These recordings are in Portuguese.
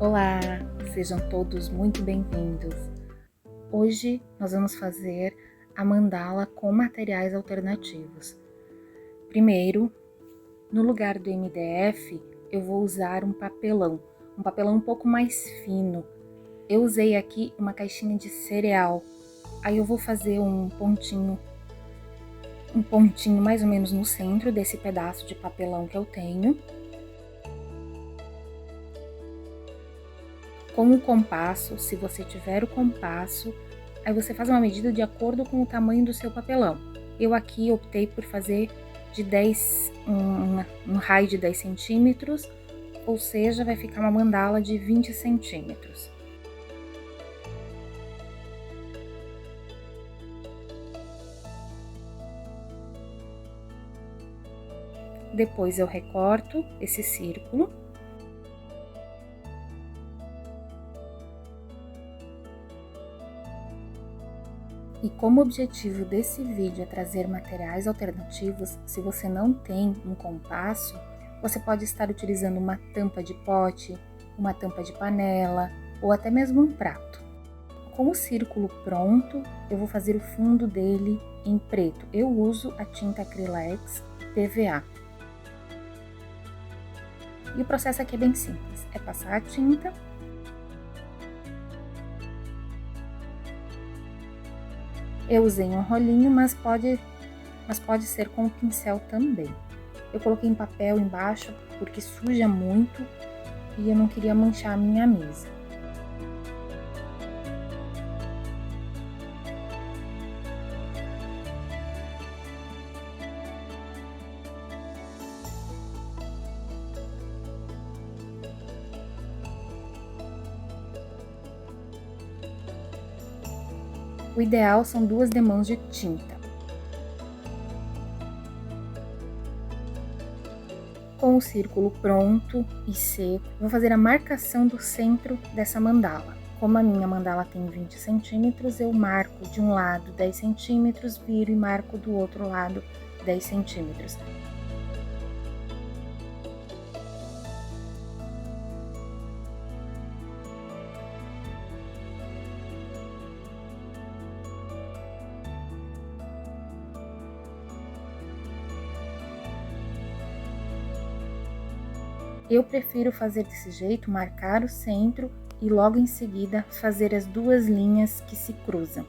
Olá, sejam todos muito bem-vindos. Hoje nós vamos fazer a mandala com materiais alternativos. Primeiro, no lugar do MDF, eu vou usar um papelão um pouco mais fino. Eu usei aqui uma caixinha de cereal. Aí eu vou fazer um pontinho mais ou menos no centro desse pedaço de papelão que eu tenho. Com o compasso, se você tiver o compasso, aí você faz uma medida de acordo com o tamanho do seu papelão. Eu aqui optei por fazer de 10, um raio de 10 centímetros, ou seja, vai ficar uma mandala de 20 centímetros. Depois eu recorto esse círculo. E como o objetivo desse vídeo é trazer materiais alternativos, se você não tem um compasso, você pode estar utilizando uma tampa de pote, uma tampa de panela ou até mesmo um prato. Com o círculo pronto, eu vou fazer o fundo dele em preto. Eu uso a tinta Acrylex PVA. E o processo aqui é bem simples, é passar a tinta. Eu usei um rolinho, mas pode ser com o pincel também. Eu coloquei em papel embaixo porque suja muito e eu não queria manchar a minha mesa. O ideal são 2 demãos de tinta. Com o círculo pronto e seco, vou fazer a marcação do centro dessa mandala. Como a minha mandala tem 20 centímetros, eu marco de um lado 10 centímetros, viro e marco do outro lado 10 centímetros. Eu prefiro fazer desse jeito, marcar o centro e logo em seguida fazer as 2 linhas que se cruzam.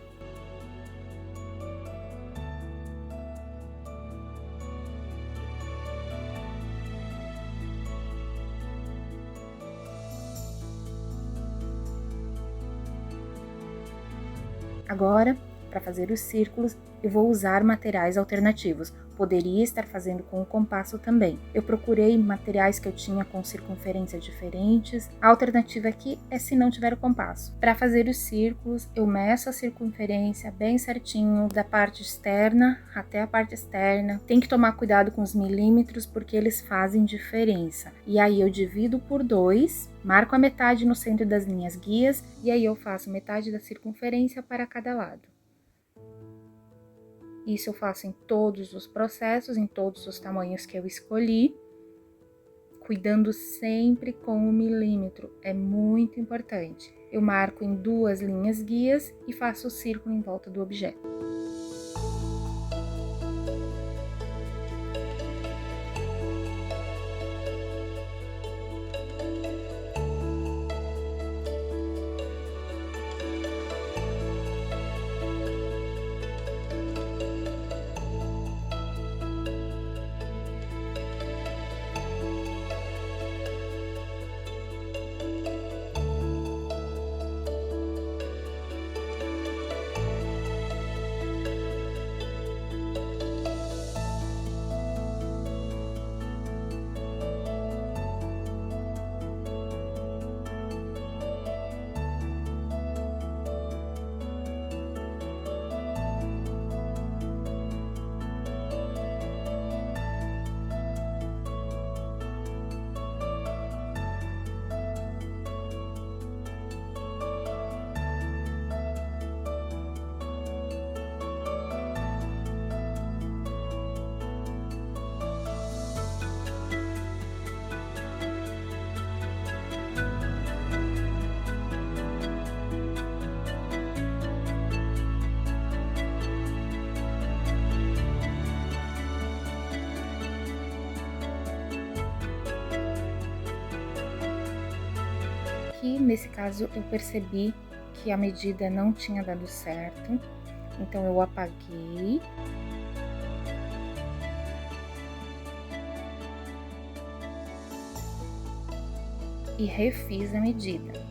Agora, para fazer os círculos, eu vou usar materiais alternativos. Poderia estar fazendo com o compasso também. Eu procurei materiais que eu tinha com circunferências diferentes. A alternativa aqui é se não tiver o compasso. Para fazer os círculos, eu meço a circunferência bem certinho, da parte externa até a parte externa. Tem que tomar cuidado com os milímetros porque eles fazem diferença. E aí eu divido por 2, marco a metade no centro das linhas guias e aí eu faço metade da circunferência para cada lado. Isso eu faço em todos os processos, em todos os tamanhos que eu escolhi, cuidando sempre com o milímetro, é muito importante. Eu marco em 2 linhas guias e faço o círculo em volta do objeto. aqui, nesse caso, eu percebi que a medida não tinha dado certo, então eu apaguei. E refiz a medida.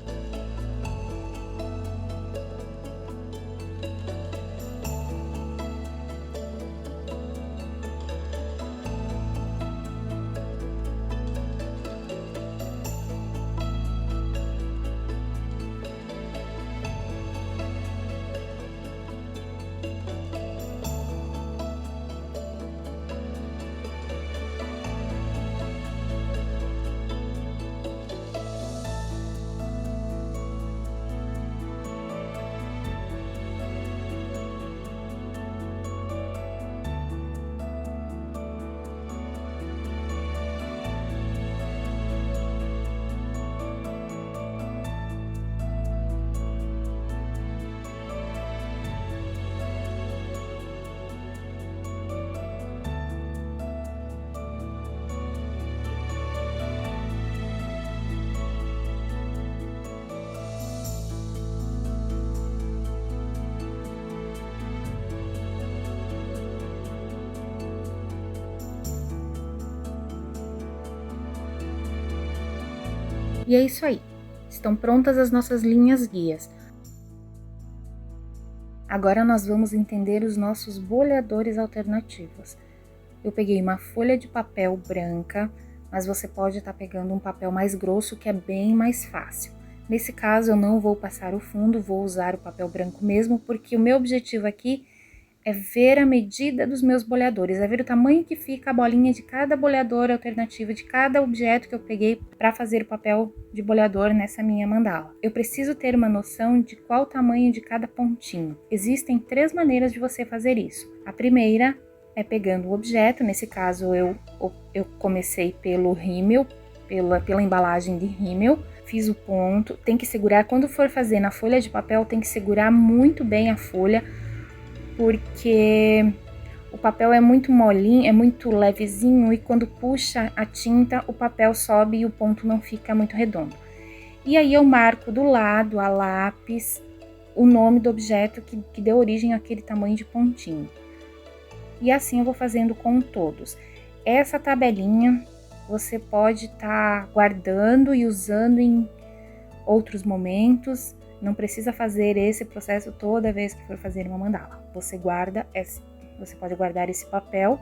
E é isso aí, estão prontas as nossas linhas guias. Agora nós vamos entender os nossos boleadores alternativos. Eu peguei uma folha de papel branca, mas você pode estar pegando um papel mais grosso que é bem mais fácil. Nesse caso eu não vou passar o fundo, vou usar o papel branco mesmo, porque o meu objetivo aqui é ver a medida dos meus boleadores, é ver o tamanho que fica a bolinha de cada boleador alternativo, de cada objeto que eu peguei para fazer o papel de boleador nessa minha mandala. Eu preciso ter uma noção de qual o tamanho de cada pontinho. Existem 3 maneiras de você fazer isso. A primeira é pegando o objeto, nesse caso eu comecei pelo rímel, pela embalagem de rímel, fiz o ponto, tem que segurar, quando for fazer na folha de papel, tem que segurar muito bem a folha, porque o papel é muito molinho, é muito levezinho e quando puxa a tinta, o papel sobe e o ponto não fica muito redondo. E aí eu marco do lado, a lápis, o nome do objeto que deu origem àquele tamanho de pontinho. E assim eu vou fazendo com todos. Essa tabelinha você pode estar guardando e usando em outros momentos. Não precisa fazer esse processo toda vez que for fazer uma mandala. Você pode guardar esse papel,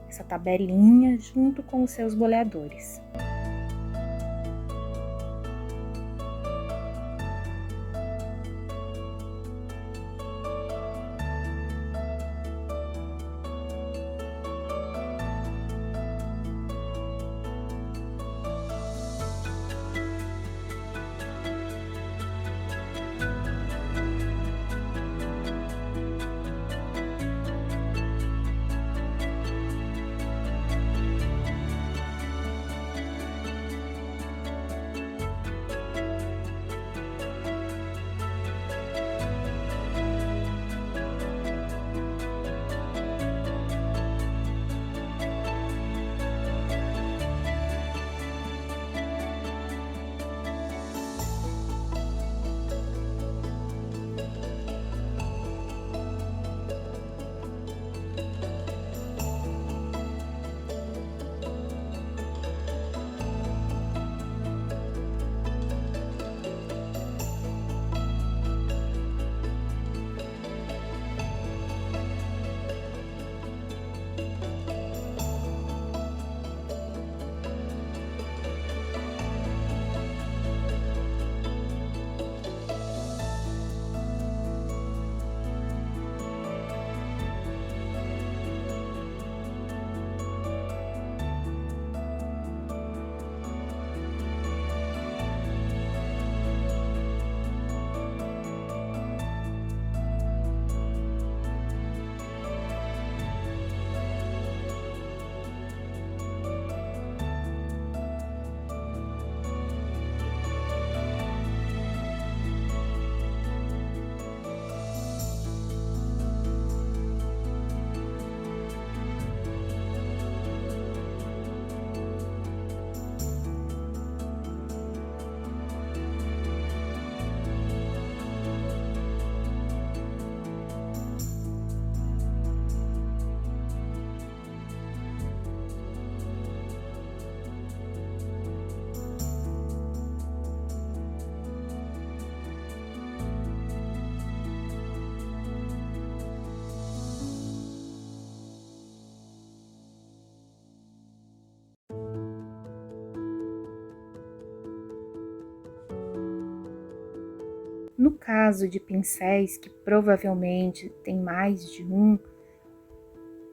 essa tabelinha, junto com os seus boleadores. No caso de pincéis que provavelmente tem mais de um,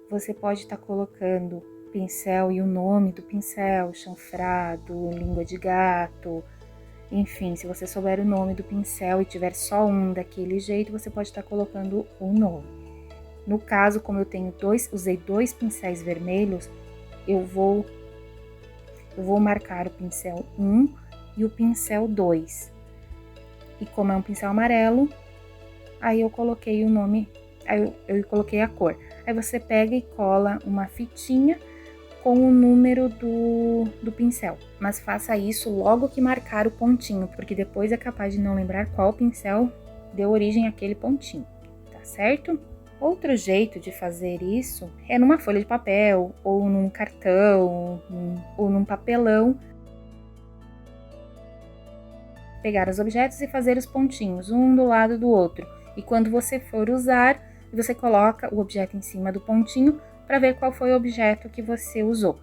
você pode estar colocando pincel e o nome do pincel, chanfrado, língua de gato, enfim, se você souber o nome do pincel e tiver só um daquele jeito, você pode estar colocando o nome. No caso, como eu tenho usei 2 pincéis vermelhos, eu vou marcar o pincel 1 e o pincel 2. E como é um pincel amarelo, aí eu coloquei o nome, aí eu coloquei a cor. Aí você pega e cola uma fitinha com o número do pincel, mas faça isso logo que marcar o pontinho, porque depois é capaz de não lembrar qual pincel deu origem àquele pontinho, tá certo? Outro jeito de fazer isso é numa folha de papel, ou num cartão, ou num papelão. Pegar os objetos e fazer os pontinhos, um do lado do outro. E quando você for usar, você coloca o objeto em cima do pontinho para ver qual foi o objeto que você usou.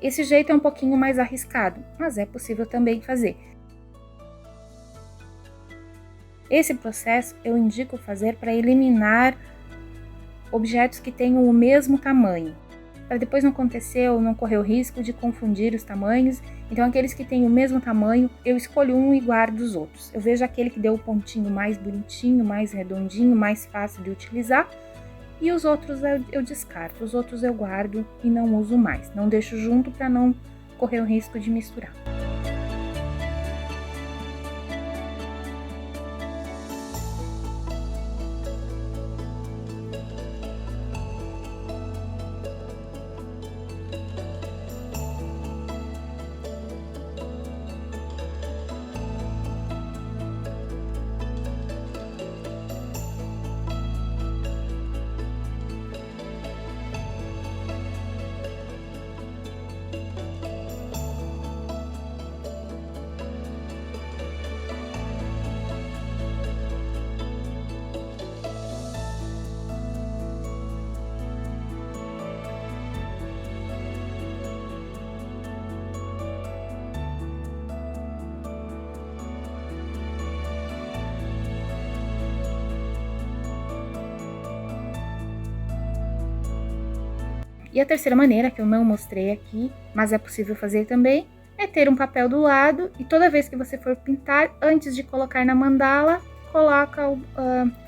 Esse jeito é um pouquinho mais arriscado, mas é possível também fazer. Esse processo eu indico fazer para eliminar objetos que tenham o mesmo tamanho, para depois não acontecer ou não correr o risco de confundir os tamanhos. Então, aqueles que têm o mesmo tamanho, eu escolho um e guardo os outros. Eu vejo aquele que deu o pontinho mais bonitinho, mais redondinho, mais fácil de utilizar, e os outros eu descarto, os outros eu guardo e não uso mais. Não deixo junto para não correr o risco de misturar. E a terceira maneira, que eu não mostrei aqui, mas é possível fazer também, é ter um papel do lado e toda vez que você for pintar, antes de colocar na mandala,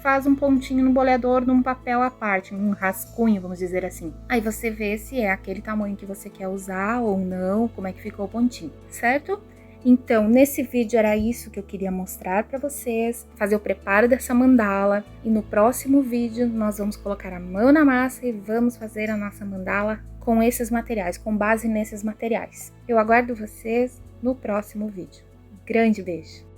faz um pontinho no boleador num papel à parte, um rascunho, vamos dizer assim. Aí você vê se é aquele tamanho que você quer usar ou não, como é que ficou o pontinho, certo? Então, nesse vídeo era isso que eu queria mostrar para vocês, fazer o preparo dessa mandala, e no próximo vídeo nós vamos colocar a mão na massa e vamos fazer a nossa mandala com esses materiais, com base nesses materiais. Eu aguardo vocês no próximo vídeo. Grande beijo!